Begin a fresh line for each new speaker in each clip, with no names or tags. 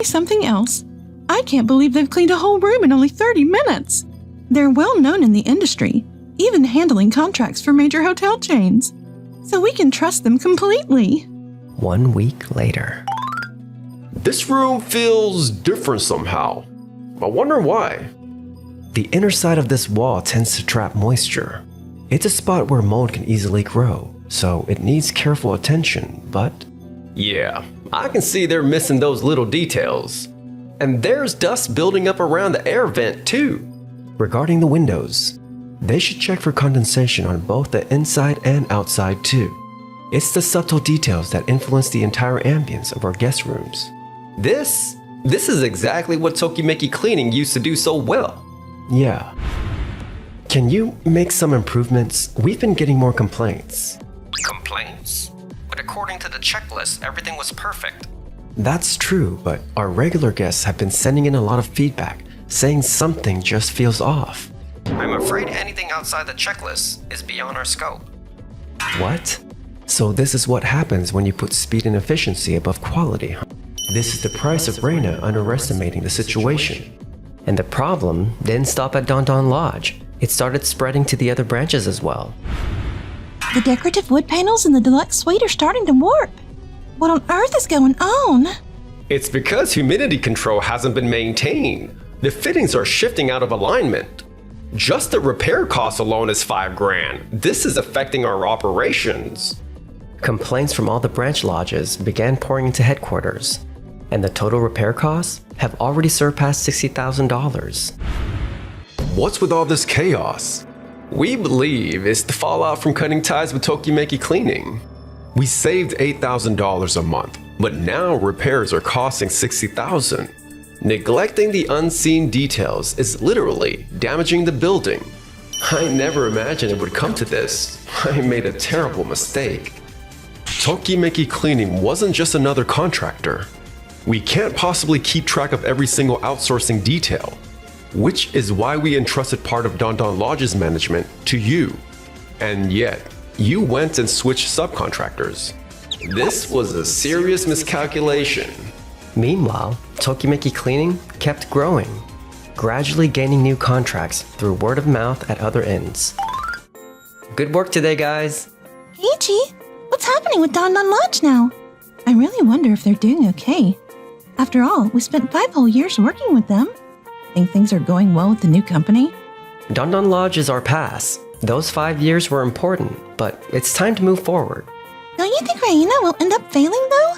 Something else. I can't believe they've cleaned a whole room in only 30 minutes. They're well known in the industry, even handling contracts for major hotel chains. So we can trust them completely.
1 week later.
This room feels different somehow. I wonder why.
The inner side of this wall tends to trap moisture. It's a spot where mold can easily grow, so it needs careful attention, but...
Yeah, I can see they're missing those little details. And there's dust building up around the air vent too.
Regarding the windows, they should check for condensation on both the inside and outside too. It's the subtle details that influence the entire ambience of our guest rooms.
This is exactly what Tokimeki Cleaning used to do so well.
Yeah. Can you make some improvements? We've been getting more complaints.
Complaints? But according to the checklist, everything was perfect.
That's true, but our regular guests have been sending in a lot of feedback, saying something just feels off.
I'm afraid anything outside the checklist is beyond our scope.
What? So this is what happens when you put speed and efficiency above quality, huh? This is the price of Reina underestimating the situation. And the problem didn't stop at Don Don Lodge. It started spreading to the other branches as well.
The decorative wood panels in the deluxe suite are starting to warp. What on earth is going on?
It's because humidity control hasn't been maintained. The fittings are shifting out of alignment. Just the repair cost alone is $5 grand. This is affecting our operations.
Complaints from all the branch lodges began pouring into headquarters, and the total repair costs have already surpassed $60,000.
What's with all this chaos? We believe it's the fallout from cutting ties with Tokimeki Cleaning. We saved $8,000 a month, but now repairs are costing $60,000. Neglecting the unseen details is literally damaging the building. I never imagined it would come to this. I made a terrible mistake. Tokimeki Cleaning wasn't just another contractor. We can't possibly keep track of every single outsourcing detail, which is why we entrusted part of Don Don Lodge's management to you. And yet, you went and switched subcontractors. This was a serious miscalculation.
Meanwhile, Tokimeki Cleaning kept growing, gradually gaining new contracts through word of mouth at other ends. Good work today, guys!
Ichi, what's happening with Don Don Lodge now? I really wonder if they're doing okay. After all, we spent 5 whole years working with them. Think things are going well with the new company?
Don Don Lodge is our pass. Those 5 years were important, but it's time to move forward.
Don't you think Reina will end up failing though?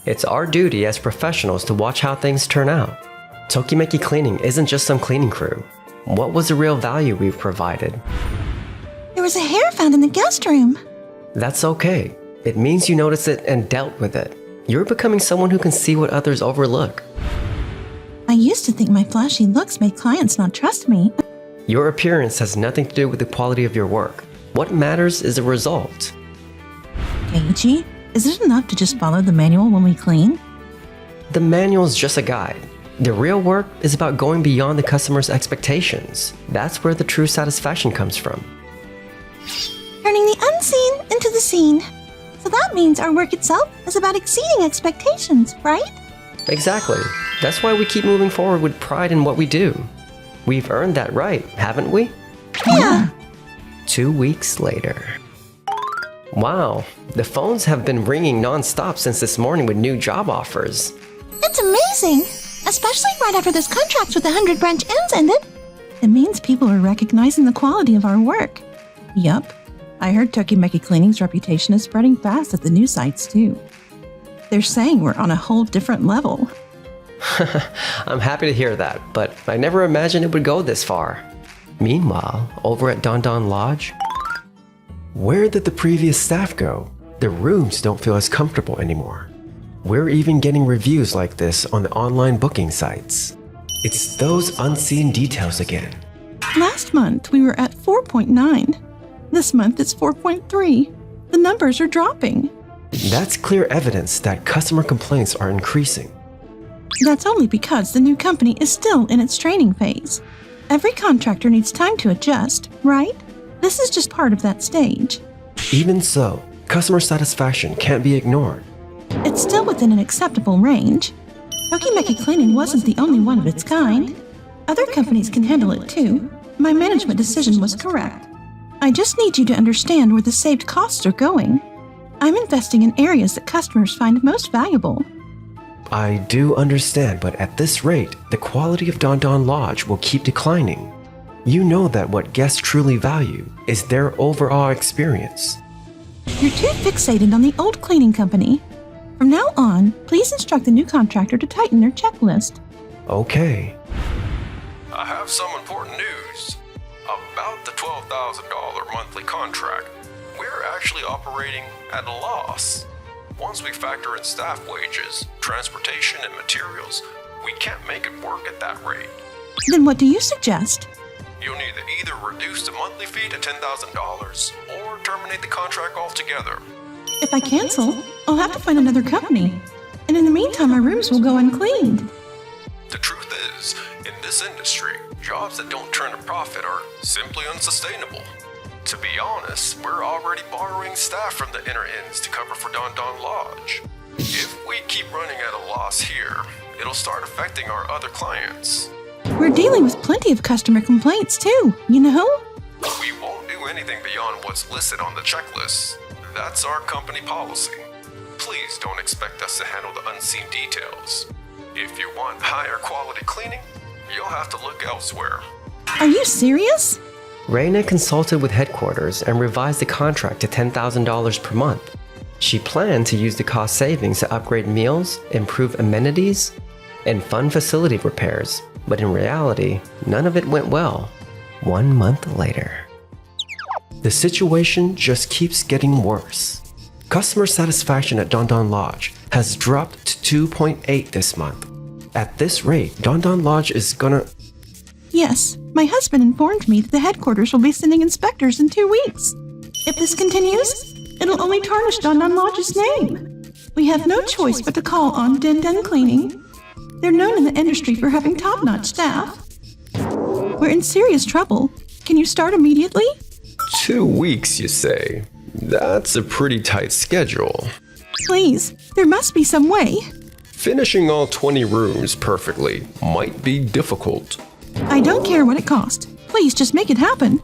It's our duty as professionals to watch how things turn out. Tokimeki Cleaning isn't just some cleaning crew. What was the real value we've provided?
There was a hair found in the guest room.
That's okay. It means you noticed it and dealt with it. You're becoming someone who can see what others overlook.
I used to think my flashy looks made clients not trust me.
Your appearance has nothing to do with the quality of your work. What matters is the result.
Keiichi, is it enough to just follow the manual when we clean?
The manual's just a guide. The real work is about going beyond the customer's expectations. That's where the true satisfaction comes from.
Turning the unseen into the seen. So that means our work itself is about exceeding expectations, right?
Exactly. That's why we keep moving forward with pride in what we do. We've earned that right, haven't we?
Yeah.
2 weeks later. Wow, the phones have been ringing non-stop since this morning with new job offers.
It's amazing! Especially right after this contract with the 100 branch ends ended. It means people are recognizing the quality of our work. Yup. I heard Tokimeki Cleaning's reputation is spreading fast at the new sites too. They're saying we're on a whole different level.
I'm happy to hear that, but I never imagined it would go this far. Meanwhile, over at Don Don Lodge, where did the previous staff go? The rooms don't feel as comfortable anymore. We're even getting reviews like this on the online booking sites. It's those unseen details again.
Last month we were at 4.9. This month it's 4.3. The numbers are dropping.
That's clear evidence that customer complaints are increasing.
That's only because the new company is still in its training phase. Every contractor needs time to adjust, right? This is just part of that stage.
Even so, customer satisfaction can't be ignored.
It's still within an acceptable range. Tokimeki Cleaning wasn't the only one of its kind. Other companies can handle it too. My management decision was correct. I just need you to understand where the saved costs are going. I'm investing in areas that customers find most valuable.
I do understand, but at this rate, the quality of Don Don Lodge will keep declining. You know that what guests truly value is their overall experience.
You're too fixated on the old cleaning company. From now on, please instruct the new contractor to tighten their checklist.
Okay.
I have some important news. About the $12,000 monthly contract, we're actually operating at a loss. Once we factor in staff wages, transportation, and materials, we can't make it work at that rate.
Then what do you suggest?
You'll need to either reduce the monthly fee to $10,000 or terminate the contract altogether.
If I cancel, I'll have to find another company. And in the meantime, my rooms will go uncleaned.
The truth is, in this industry, jobs that don't turn a profit are simply unsustainable. To be honest, we're already borrowing staff from the inner ends to cover for Don Don Lodge. If we keep running at a loss here, it'll start affecting our other clients.
We're dealing with plenty of customer complaints too, you know?
We won't do anything beyond what's listed on the checklist. That's our company policy. Please don't expect us to handle the unseen details. If you want higher quality cleaning, you'll have to look elsewhere.
Are you serious?
Reina consulted with headquarters and revised the contract to $10,000 per month. She planned to use the cost savings to upgrade meals, improve amenities, and fund facility repairs, but in reality, none of it went well. 1 month later. The situation just keeps getting worse. Customer satisfaction at Don Don Lodge has dropped to 2.8 this month. At this rate, Don Don Lodge is gonna...
Yes, my husband informed me that the headquarters will be sending inspectors in 2 weeks. If this continues, it'll only tarnish Don Don Lodge's name. We have no choice but to call on Den Den Cleaning. They're known in the industry for having top-notch staff. We're in serious trouble. Can you start immediately?
2 weeks, you say? That's a pretty tight schedule.
Please, there must be some way.
Finishing all 20 rooms perfectly might be difficult.
I don't care what it costs. Please just make it happen.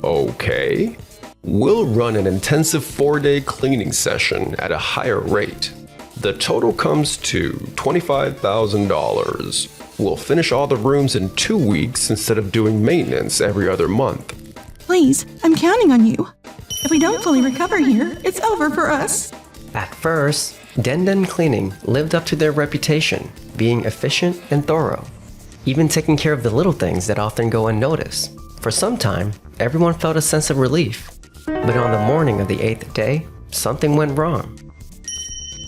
Okay. We'll run an intensive 4-day cleaning session at a higher rate. The total comes to $25,000. We'll finish all the rooms in 2 weeks instead of doing maintenance every other month.
Please, I'm counting on you. If we don't fully recover here, it's over for us.
At first, Den Den Cleaning lived up to their reputation, being efficient and thorough, even taking care of the little things that often go unnoticed. For some time, everyone felt a sense of relief. But on the morning of the 8th day, something went wrong.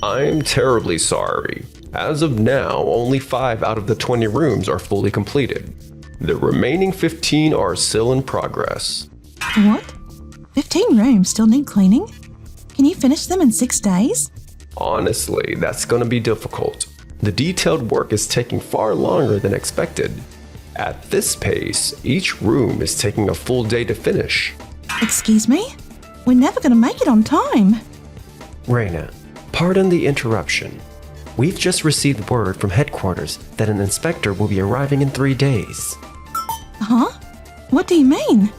I'm terribly sorry. As of now, only 5 out of the 20 rooms are fully completed. The remaining 15 are still in progress.
What? 15 rooms still need cleaning? Can you finish them in 6 days?
Honestly, that's gonna be difficult. The detailed work is taking far longer than expected. At this pace, each room is taking a full day to finish.
Excuse me? We're never gonna make it on time.
Reina, pardon the interruption. We've just received word from headquarters that an inspector will be arriving in 3 days.
Huh? What do you mean?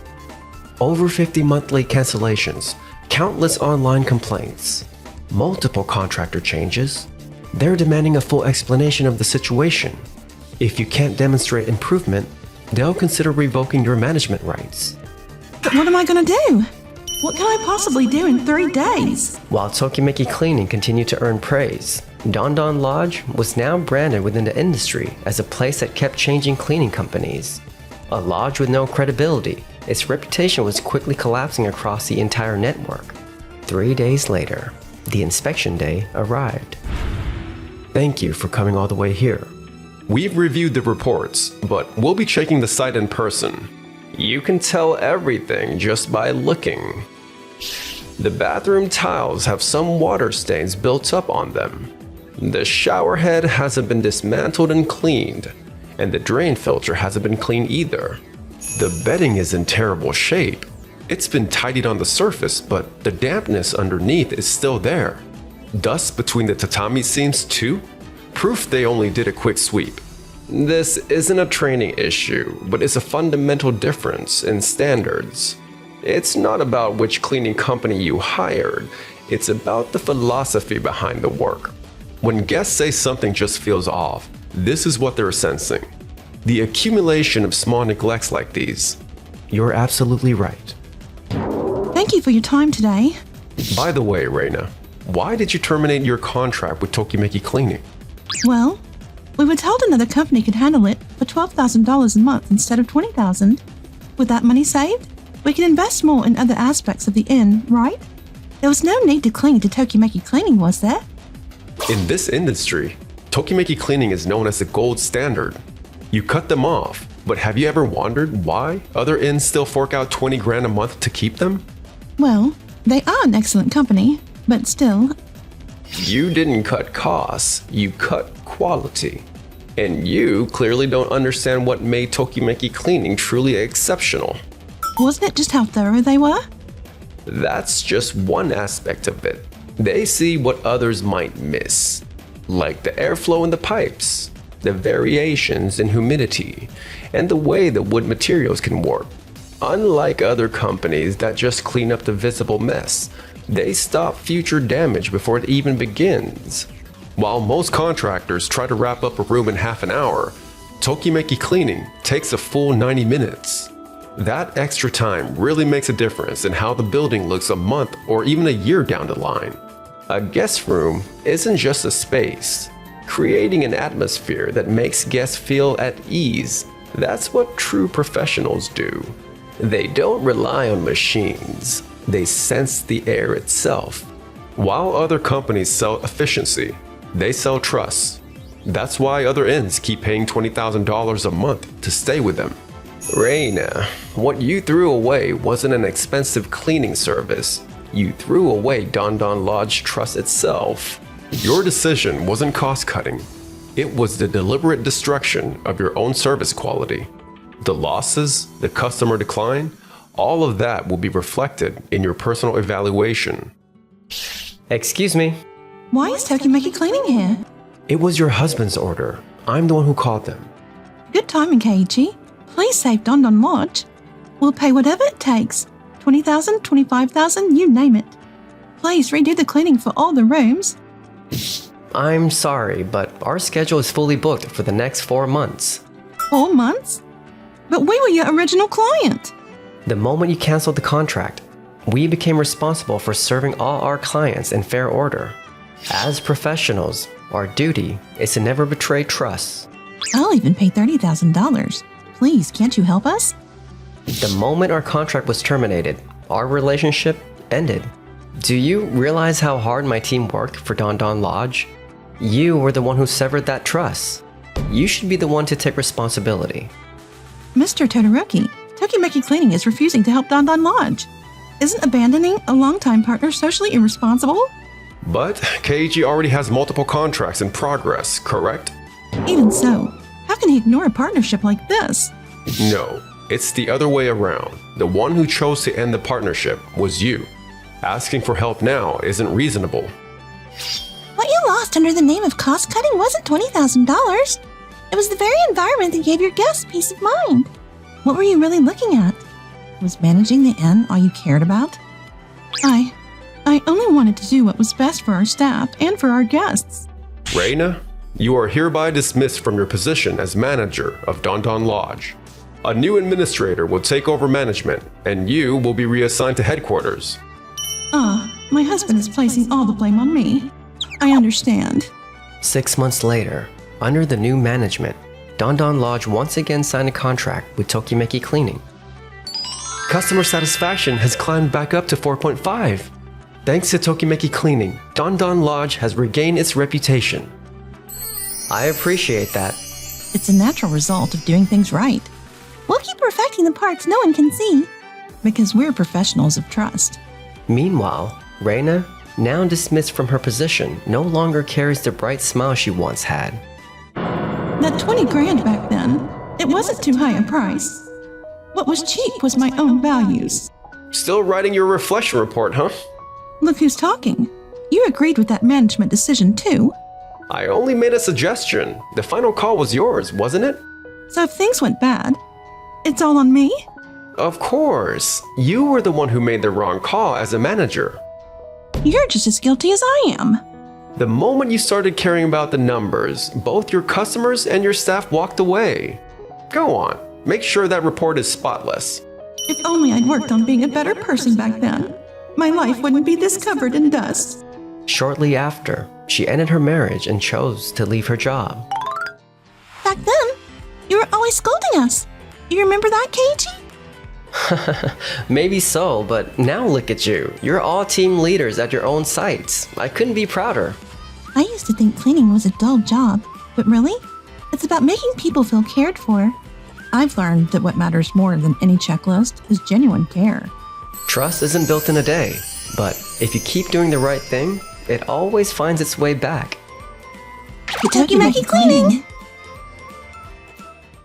Over 50 monthly cancellations, countless online complaints, multiple contractor changes. They're demanding a full explanation of the situation. If you can't demonstrate improvement, they'll consider revoking your management rights.
But what am I gonna do? What can I possibly do in 3 days?
While Tokimeki Cleaning continued to earn praise, Don Don Lodge was now branded within the industry as a place that kept changing cleaning companies. A lodge with no credibility, its reputation was quickly collapsing across the entire network. 3 days later, the inspection day arrived. Thank you for coming all the way here.
We've reviewed the reports, but we'll be checking the site in person. You can tell everything just by looking. The bathroom tiles have some water stains built up on them. The shower head hasn't been dismantled and cleaned, and the drain filter hasn't been cleaned either. The bedding is in terrible shape. It's been tidied on the surface, but the dampness underneath is still there. Dust between the tatami seams too? Proof they only did a quick sweep. This isn't a training issue, but it's a fundamental difference in standards. It's not about which cleaning company you hired, it's about the philosophy behind the work. When guests say something just feels off, this is what they're sensing. The accumulation of small neglects like these.
You're absolutely right.
Thank you for your time today.
By the way, Reina, why did you terminate your contract with Tokimeki Cleaning?
Well, we were told another company could handle it for $12,000 a month instead of $20,000. With that money saved, we could invest more in other aspects of the inn, right? There was no need to cling to Tokimeki Cleaning, was there?
In this industry, Tokimeki Cleaning is known as the gold standard. You cut them off, but have you ever wondered why other inns still fork out 20 grand a month to keep them?
Well, they are an excellent company, but still.
You didn't cut costs, you cut quality. And you clearly don't understand what made Tokimeki Cleaning truly exceptional.
Wasn't it just how thorough they were?
That's just one aspect of it. They see what others might miss, like the airflow in the pipes, the variations in humidity, and the way the wood materials can warp. Unlike other companies that just clean up the visible mess, they stop future damage before it even begins. While most contractors try to wrap up a room in half an hour, Tokimeki Cleaning takes a full 90 minutes. That extra time really makes a difference in how the building looks a month or even a year down the line. A guest room isn't just a space. Creating an atmosphere that makes guests feel at ease, that's what true professionals do. They don't rely on machines, they sense the air itself. While other companies sell efficiency, they sell trust. That's why other inns keep paying $20,000 a month to stay with them. Reina, what you threw away wasn't an expensive cleaning service. You threw away Don Don Lodge trust itself. Your decision wasn't cost-cutting. It was the deliberate destruction of your own service quality. The losses, the customer decline, all of that will be reflected in your personal evaluation.
Excuse me.
Why is Tokimeki Cleaning here?
It was your husband's order. I'm the one who called them.
Good timing, Keiichi. Please save Don Don Lodge. We'll pay whatever it takes. $20,000, $25,000, you name it. Please redo the cleaning for all the rooms.
I'm sorry, but our schedule is fully booked for the next 4 months.
4 months? But we were your original client.
The moment you canceled the contract, we became responsible for serving all our clients in fair order. As professionals, our duty is to never betray trust.
I'll even pay $30,000. Please, can't you help us?
The moment our contract was terminated, our relationship ended. Do you realize how hard my team worked for Don Don Lodge? You were the one who severed that trust. You should be the one to take responsibility.
Mr. Todoroki, Tokimeki Cleaning is refusing to help Don Don Lodge. Isn't abandoning a longtime partner socially irresponsible?
But Keiichi already has multiple contracts in progress, correct?
Even so, how can he ignore a partnership like this?
No, it's the other way around. The one who chose to end the partnership was you. Asking for help now isn't reasonable.
What you lost under the name of cost-cutting wasn't $20,000. It was the very environment that gave your guests peace of mind. What were you really looking at? Was managing the inn all you cared about? I only wanted to do what was best for our staff and for our guests.
Reina, you are hereby dismissed from your position as manager of Don Don Lodge. A new administrator will take over management, and you will be reassigned to headquarters.
My husband is placing all the blame on me. I understand.
6 months later, under the new management, Don Don Lodge once again signed a contract with Tokimeki Cleaning. Customer satisfaction has climbed back up to 4.5. Thanks to Tokimeki Cleaning, Don Don Lodge has regained its reputation. I appreciate that.
It's a natural result of doing things right. We'll keep perfecting the parts no one can see, because we're professionals of trust.
Meanwhile, Reina, now dismissed from her position, no longer carries the bright smile she once had.
That 20 grand back then, it wasn't too high a price. What was cheap was my own values.
Still writing your reflection report, huh?
Look who's talking. You agreed with that management decision too.
I only made a suggestion. The final call was yours, wasn't it?
So if things went bad, it's all on me?
Of course. You were the one who made the wrong call as a manager.
You're just as guilty as I am.
The moment you started caring about the numbers, both your customers and your staff walked away. Go on, make sure that report is spotless.
If only I'd worked on being a better person back then, my life wouldn't be this covered in dust.
Shortly after, she ended her marriage and chose to leave her job.
Back then, you were always scolding us. You remember that, Keiichi?
Maybe so, but now look at you. You're all team leaders at your own sites. I couldn't be prouder.
I used to think cleaning was a dull job, but really, it's about making people feel cared for. I've learned that what matters more than any checklist is genuine care.
Trust isn't built in a day, but if you keep doing the right thing, it always finds its way back.
Studio-Manga cleaning!